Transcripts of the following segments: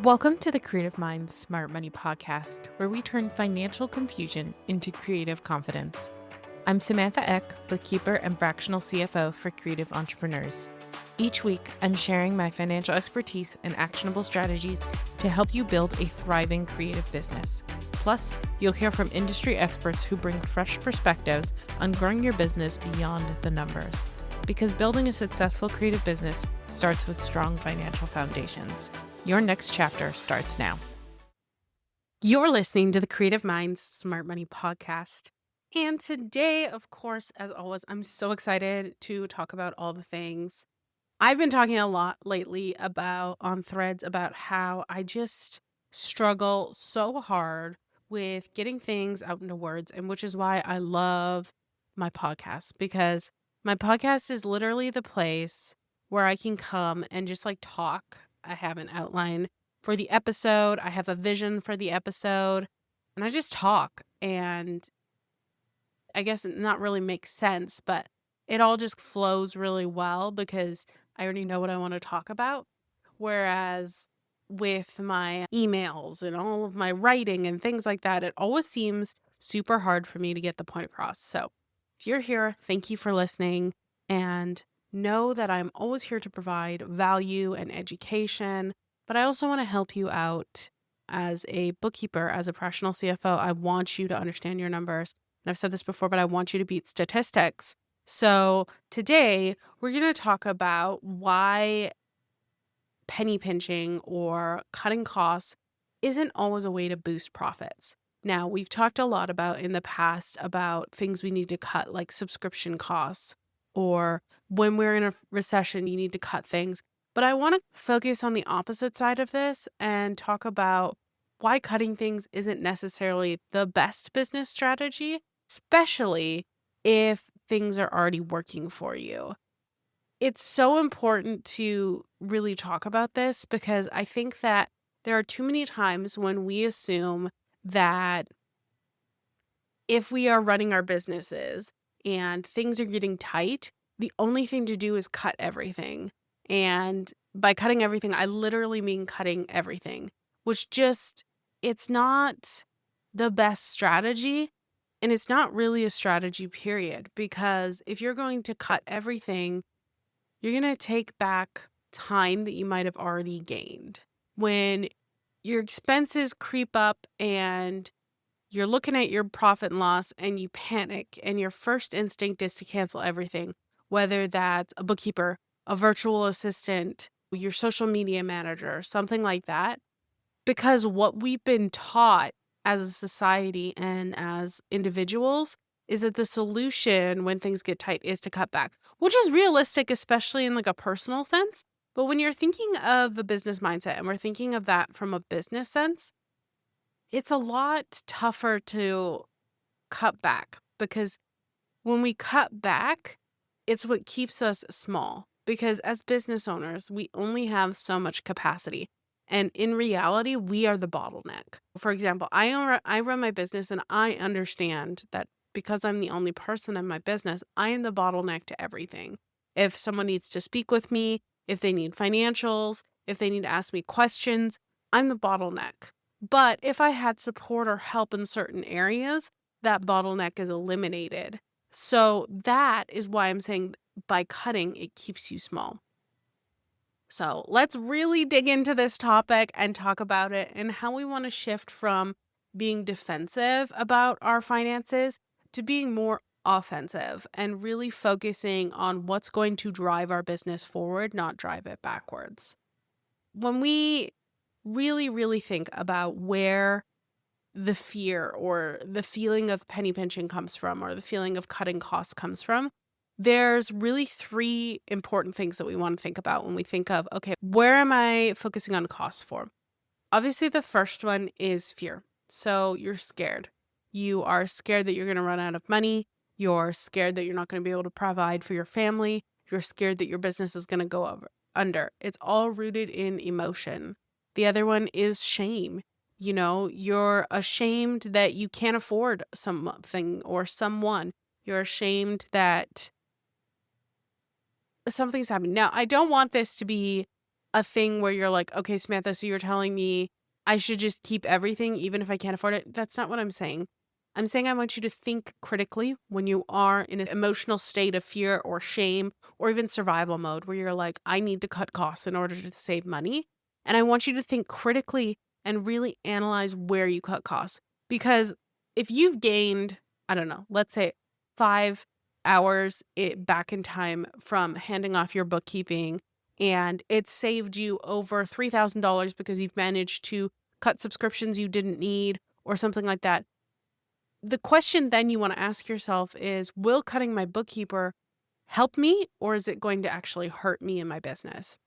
Welcome to the Creative Mind Smart Money podcast, where we turn financial confusion into creative confidence. I'm Samantha Eck, bookkeeper and fractional CFO for creative entrepreneurs. Each week, I'm sharing my financial expertise and actionable strategies to help you build a thriving creative business. Plus, you'll hear from industry experts who bring fresh perspectives on growing your business beyond the numbers. Because building a successful creative business starts with strong financial foundations. Your next chapter starts now. You're listening to the Creative Minds Smart Money podcast. And today, of course, as always, I'm so excited to talk about all the things. I've been talking a lot lately on threads about how I just struggle so hard with getting things out into words, and which is why I love my podcast, because my podcast is literally the place where I can come and just talk. I have an outline for the episode. I have a vision for the episode, and I just talk. And I guess it not really makes sense, but it all just flows really well because I already know what I want to talk about. Whereas with my emails and all of my writing and things like that, it always seems super hard for me to get the point across. So if you're here, thank you for listening, and know that I'm always here to provide value and education, but I also want to help you out as a bookkeeper, as a professional CFO. I want you to understand your numbers. And I've said this before, but I want you to beat statistics. So today we're going to talk about why penny pinching or cutting costs isn't always a way to boost profits. Now, we've talked a lot about in the past about things we need to cut, like subscription costs, or when we're in a recession, you need to cut things. But I want to focus on the opposite side of this and talk about why cutting things isn't necessarily the best business strategy, especially if things are already working for you. It's so important to really talk about this because I think that there are too many times when we assume that if we are running our businesses and things are getting tight, the only thing to do is cut everything. And by cutting everything, I literally mean cutting everything, which it's not the best strategy. And it's not really a strategy, period, because if you're going to cut everything, you're going to take back time that you might have already gained. When your expenses creep up and you're looking at your profit and loss and you panic, and your first instinct is to cancel everything, whether that's a bookkeeper, a virtual assistant, your social media manager, something like that. Because what we've been taught as a society and as individuals is that the solution when things get tight is to cut back, which is realistic, especially in a personal sense. But when you're thinking of a business mindset and we're thinking of that from a business sense, it's a lot tougher to cut back, because when we cut back, it's what keeps us small, because as business owners, we only have so much capacity. And in reality, we are the bottleneck. For example, I run my business, and I understand that because I'm the only person in my business, I am the bottleneck to everything. If someone needs to speak with me, if they need financials, if they need to ask me questions, I'm the bottleneck. But if I had support or help in certain areas, that bottleneck is eliminated. So that is why I'm saying by cutting, it keeps you small. So let's really dig into this topic and talk about it and how we want to shift from being defensive about our finances to being more offensive and really focusing on what's going to drive our business forward, not drive it backwards. When we really, really think about where the fear or the feeling of penny pinching comes from, or the feeling of cutting costs comes from, there's really three important things that we want to think about when we think of, okay, where am I focusing on costs for? Obviously, the first one is fear. So you're scared. You are scared that you're going to run out of money. You're scared that you're not going to be able to provide for your family. You're scared that your business is going to go under. It's all rooted in emotion. The other one is shame. You're ashamed that you can't afford something or someone. You're ashamed that something's happening. Now, I don't want this to be a thing where you're like, okay, Samantha, so you're telling me I should just keep everything even if I can't afford it. That's not what I'm saying. I'm saying I want you to think critically when you are in an emotional state of fear or shame or even survival mode where you're like, I need to cut costs in order to save money. And I want you to think critically and really analyze where you cut costs. Because if you've gained, I don't know, let's say 5 hours back in time from handing off your bookkeeping, and it saved you over $3,000 because you've managed to cut subscriptions you didn't need or something like that. The question then you want to ask yourself is, will cutting my bookkeeper help me, or is it going to actually hurt me in my business?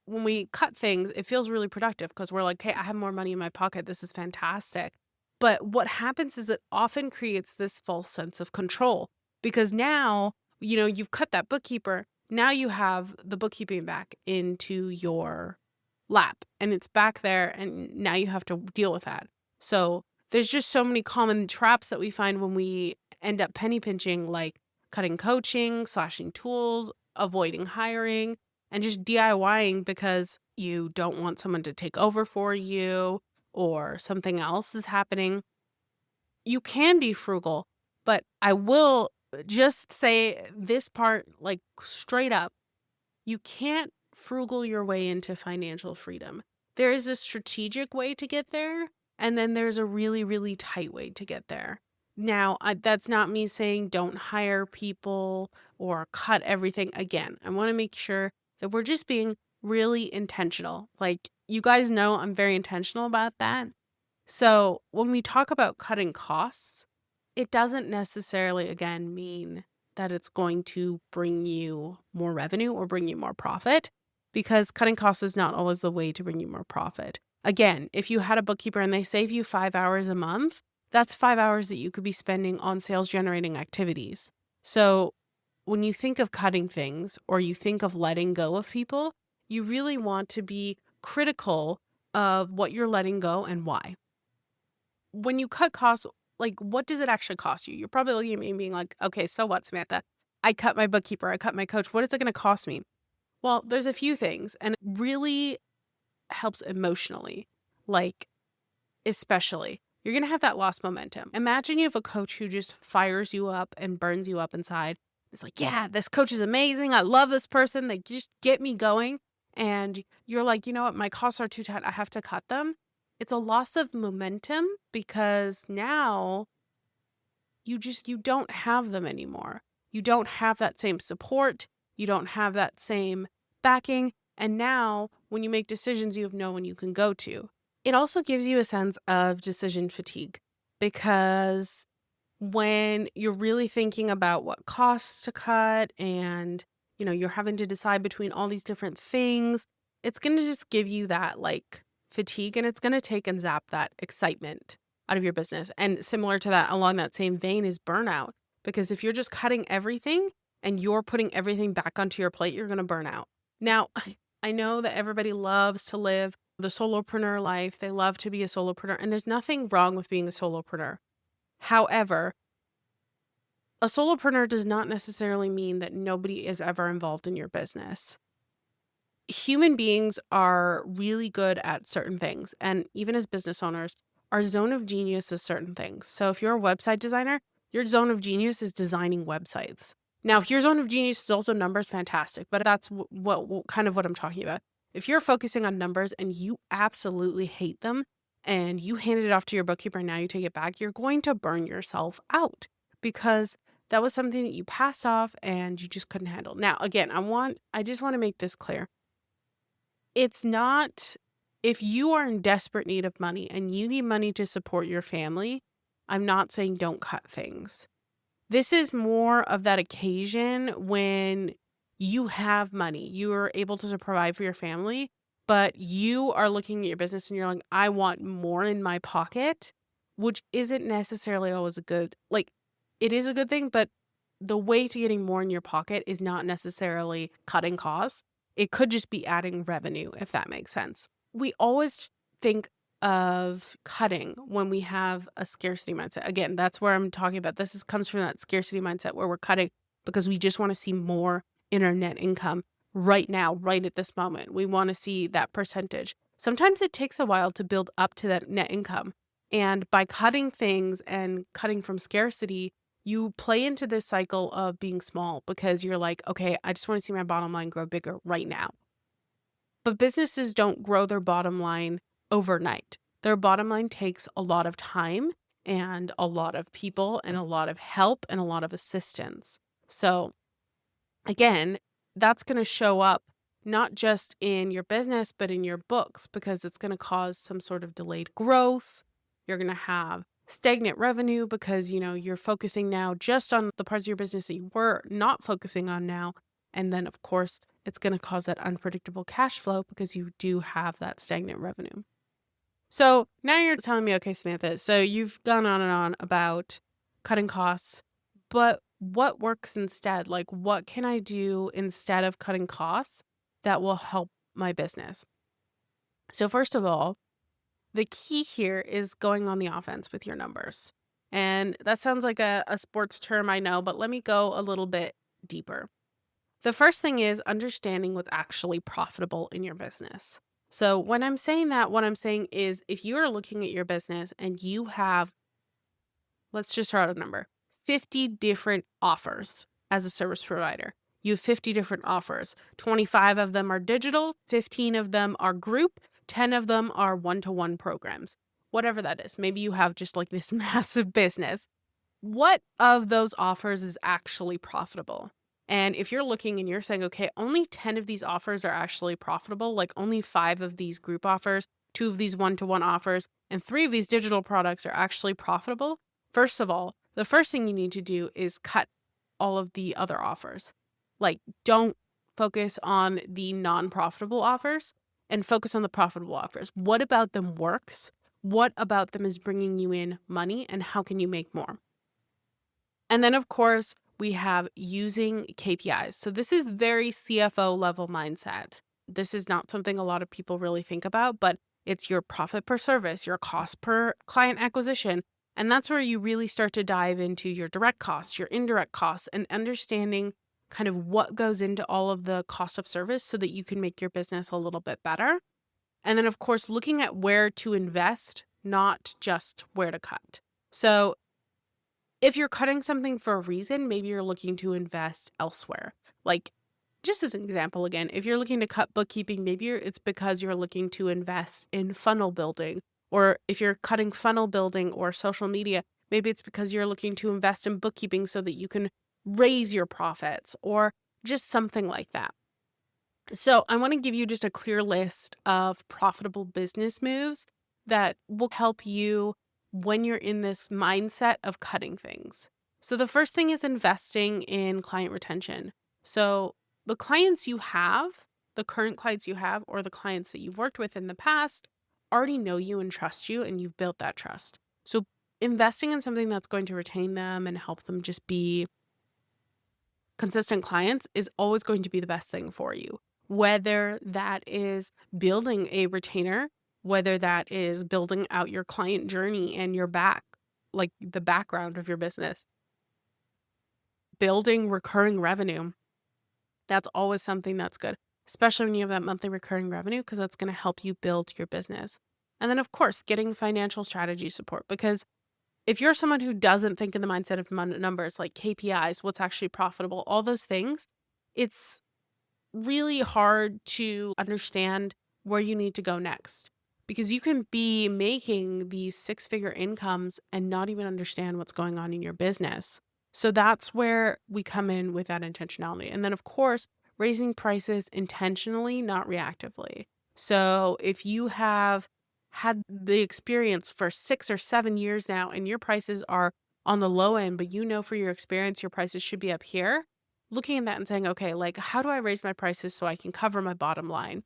When we cut things, it feels really productive because we're like, hey, I have more money in my pocket. This is fantastic. But what happens is it often creates this false sense of control because now, you've cut that bookkeeper. Now you have the bookkeeping back into your lap and it's back there. And now you have to deal with that. So there's just so many common traps that we find when we end up penny pinching, like cutting coaching, slashing tools, avoiding hiring, and just DIYing because you don't want someone to take over for you or something else is happening. You can be frugal, but I will just say this part like straight up. You can't frugal your way into financial freedom. There is a strategic way to get there, and then there's a really, really tight way to get there. Now, that's not me saying don't hire people or cut everything. Again, I want to make sure that we're just being really intentional. Like, you guys know I'm very intentional about that. So when we talk about cutting costs, it doesn't necessarily, again, mean that it's going to bring you more revenue or bring you more profit, because cutting costs is not always the way to bring you more profit. Again, if you had a bookkeeper and they save you 5 hours a month, that's 5 hours that you could be spending on sales generating activities. So when you think of cutting things or you think of letting go of people, you really want to be critical of what you're letting go and why. When you cut costs, like, what does it actually cost you? You're probably looking at me and being like, okay, so what, Samantha? I cut my bookkeeper, I cut my coach. What is it going to cost me? Well, there's a few things, and it really helps emotionally, like, especially. You're going to have that lost momentum. Imagine you have a coach who just fires you up and burns you up inside. It's like, yeah, this coach is amazing. I love this person. They just get me going. And you're like, you know what? My costs are too tight. I have to cut them. It's a loss of momentum because now you don't have them anymore. You don't have that same support. You don't have that same backing. And now when you make decisions, you have no one you can go to. It also gives you a sense of decision fatigue because when you're really thinking about what costs to cut and, you're having to decide between all these different things, it's going to just give you that like fatigue, and it's going to take and zap that excitement out of your business. And similar to that, along that same vein, is burnout. Because if you're just cutting everything and you're putting everything back onto your plate, you're going to burn out. Now, I know that everybody loves to live the solopreneur life. They love to be a solopreneur, and there's nothing wrong with being a solopreneur. However, a solopreneur does not necessarily mean that nobody is ever involved in your business. Human beings are really good at certain things. And even as business owners, our zone of genius is certain things. So if you're a website designer, your zone of genius is designing websites. Now, if your zone of genius is also numbers, fantastic. But that's what kind of what I'm talking about. If you're focusing on numbers and you absolutely hate them and you handed it off to your bookkeeper and now you take it back, you're going to burn yourself out because that was something that you passed off and you just couldn't handle. Now, again, I just want to make this clear. It's not, if you are in desperate need of money and you need money to support your family, I'm not saying don't cut things. This is more of that occasion when you have money, you are able to provide for your family, but you are looking at your business and you're like, I want more in my pocket, which isn't necessarily always it is a good thing, but the way to getting more in your pocket is not necessarily cutting costs. It could just be adding revenue, if that makes sense. We always think of cutting when we have a scarcity mindset. Again, that's where I'm talking about. Comes from that scarcity mindset where we're cutting because we just want to see more in our net income right now, right at this moment. We want to see that percentage. Sometimes it takes a while to build up to that net income. And by cutting things and cutting from scarcity, you play into this cycle of being small because you're like, okay, I just want to see my bottom line grow bigger right now. But businesses don't grow their bottom line overnight. Their bottom line takes a lot of time and a lot of people and a lot of help and a lot of assistance. So again, that's going to show up not just in your business, but in your books because it's going to cause some sort of delayed growth. You're going to have stagnant revenue because, you're focusing now just on the parts of your business that you were not focusing on now. And then, of course, it's going to cause that unpredictable cash flow because you do have that stagnant revenue. So now you're telling me, okay, Samantha, so you've gone on and on about cutting costs, but what works instead? Like, what can I do instead of cutting costs that will help my business? So first of all, the key here is going on the offense with your numbers. And that sounds like a sports term, I know, but let me go a little bit deeper. The first thing is understanding what's actually profitable in your business. So when I'm saying that, what I'm saying is if you are looking at your business and you have, let's just throw out a number, 50 different offers as a service provider. You have 50 different offers. 25 of them are digital, 15 of them are group, 10 of them are one-to-one programs. Whatever that is. Maybe you have just like this massive business. What of those offers is actually profitable? And if you're looking and you're saying, okay, only 10 of these offers are actually profitable, like only 5 of these group offers, 2 of these one-to-one offers, and 3 of these digital products are actually profitable, first of all, the first thing you need to do is cut all of the other offers. Like, don't focus on the non-profitable offers and focus on the profitable offers. What about them works? What about them is bringing you in money, and how can you make more? And then, of course, we have using KPIs. So this is very CFO level mindset. This is not something a lot of people really think about, but it's your profit per service, your cost per client acquisition. And that's where you really start to dive into your direct costs, your indirect costs, and understanding kind of what goes into all of the cost of service so that you can make your business a little bit better. And then, of course, looking at where to invest, not just where to cut. So if you're cutting something for a reason, maybe you're looking to invest elsewhere. Like, just as an example, again, if you're looking to cut bookkeeping, maybe it's because you're looking to invest in funnel building. Or if you're cutting funnel building or social media, maybe it's because you're looking to invest in bookkeeping so that you can raise your profits or just something like that. So I want to give you just a clear list of profitable business moves that will help you when you're in this mindset of cutting things. So the first thing is investing in client retention. So the clients you have, the current clients you have, or the clients that you've worked with in the past already know you and trust you, and you've built that trust. So investing in something that's going to retain them and help them just be consistent clients is always going to be the best thing for you. Whether that is building a retainer, whether that is building out your client journey and your like the background of your business, building recurring revenue, that's always something that's good, especially when you have that monthly recurring revenue, because that's going to help you build your business. And then, of course, getting financial strategy support, because if you're someone who doesn't think in the mindset of numbers like KPIs, what's actually profitable, all those things, it's really hard to understand where you need to go next, because you can be making these 6-figure incomes and not even understand what's going on in your business. So that's where we come in with that intentionality. And then, of course, raising prices intentionally, not reactively. So if you have had the experience for 6 or 7 years now and your prices are on the low end, but for your experience, your prices should be up here, looking at that and saying, okay, like, how do I raise my prices so I can cover my bottom line?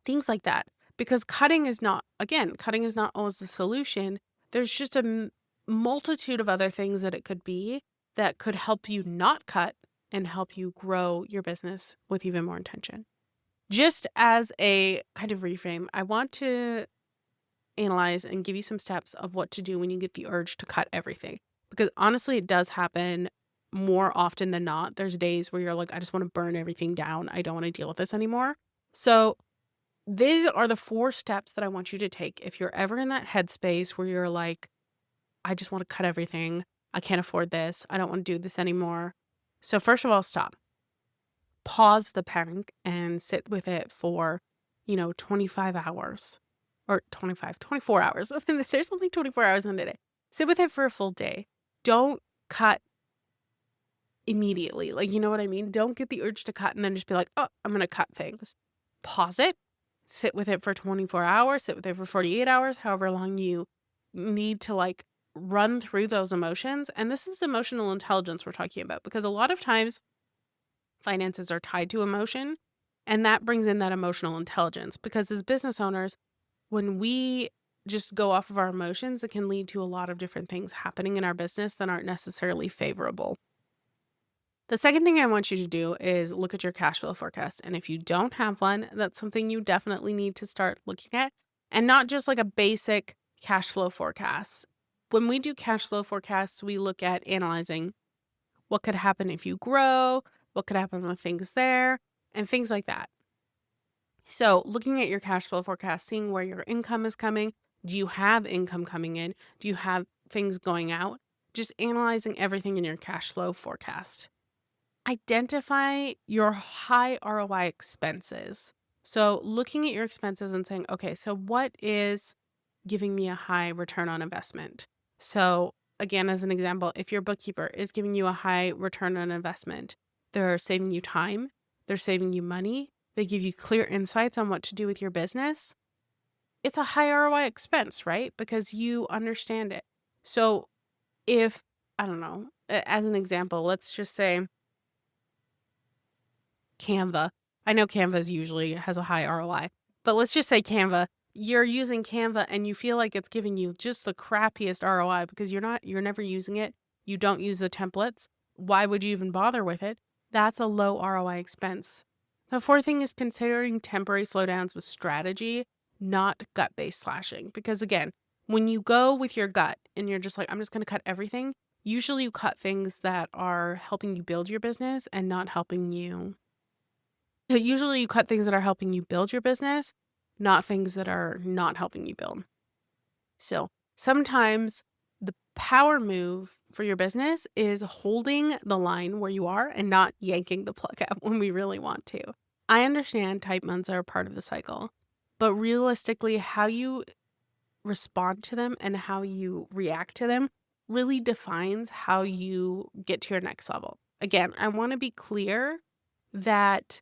Things like that. Because cutting is not always the solution. There's just a multitude of other things that it could be that could help you not cut and help you grow your business with even more intention. Just as a kind of reframe, I want to analyze and give you some steps of what to do when you get the urge to cut everything. Because honestly, it does happen more often than not, there's days where you're like, I just want to burn everything down. I don't want to deal with this anymore. So these are the 4 steps that I want you to take if you're ever in that headspace where you're like, I just want to cut everything. I can't afford this. I don't want to do this anymore. So first of all, stop. Pause the panic and sit with it for, 25 hours or 24 hours. There's only 24 hours in a day. Sit with it for a full day. Don't cut immediately. Like, you know what I mean? Don't get the urge to cut and then just be like, oh, I'm going to cut things. Pause it. Sit with it for 24 hours. Sit with it for 48 hours, however long you need to run through those emotions. And this is emotional intelligence we're talking about, because a lot of times finances are tied to emotion, and that brings in that emotional intelligence, because as business owners, when we just go off of our emotions, it can lead to a lot of different things happening in our business that aren't necessarily favorable. The second thing I want you to do is look at your cash flow forecast. And if you don't have one, that's something you definitely need to start looking at, and not just like a basic cash flow forecast. When we do cash flow forecasts, we look at analyzing what could happen if you grow, what could happen with things there, and things like that. So looking at your cash flow forecast, seeing where your income is coming. Do you have income coming in? Do you have things going out? Just analyzing everything in your cash flow forecast. Identify your high ROI expenses. So looking at your expenses and saying, okay, so what is giving me a high return on investment? So again, as an example, if your bookkeeper is giving you a high return on investment, they're saving you time, they're saving you money, they give you clear insights on what to do with your business. It's a high ROI expense, right? Because you understand it. So if, I don't know, as an example, let's just say Canva. I know Canva usually has a high ROI, but let's just say Canva. You're using Canva and you feel like it's giving you just the crappiest ROI because you're never using it. You don't use the templates. Why would you even bother with it? That's a low ROI expense. The 4th thing is considering temporary slowdowns with strategy, not gut-based slashing. Because again, when you go with your gut and you're just like, I'm just going to cut everything, usually you cut things that are helping you build your business and not helping you. Usually you cut things that are helping you build your business, not things that are not helping you build. So sometimes the power move for your business is holding the line where you are and not yanking the plug out when we really want to. I understand tight months are a part of the cycle, but realistically, how you respond to them and how you react to them really defines how you get to your next level. Again, I want to be clear that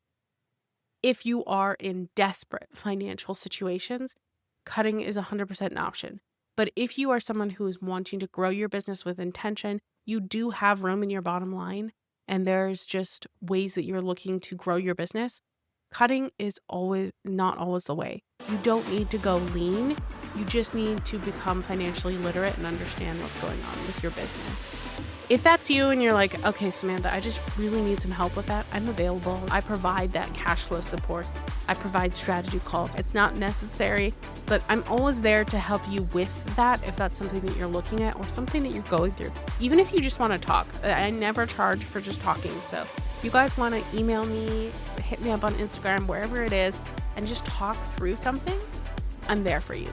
if you are in desperate financial situations, cutting is 100% an option. But if you are someone who is wanting to grow your business with intention, you do have room in your bottom line, and there's just ways that you're looking to grow your business, cutting is not always the way. You don't need to go lean. You just need to become financially literate and understand what's going on with your business. If that's you and you're like, okay, Samantha, I just really need some help with that, I'm available. I provide that cash flow support. I provide strategy calls. It's not necessary, but I'm always there to help you with that if that's something that you're looking at or something that you're going through. Even if you just want to talk, I never charge for just talking. So if you guys want to email me, hit me up on Instagram, wherever it is, and just talk through something, I'm there for you.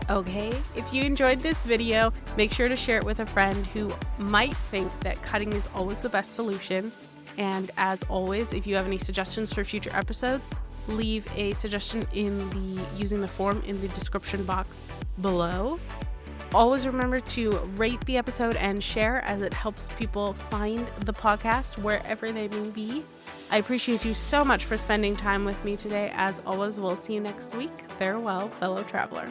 Okay, if you enjoyed this video, make sure to share it with a friend who might think that cutting is always the best solution. And as always, if you have any suggestions for future episodes, leave a suggestion using the form in the description box below. Always remember to rate the episode and share, as it helps people find the podcast wherever they may be. I appreciate you so much for spending time with me today. As always, we'll see you next week. Farewell, fellow traveler.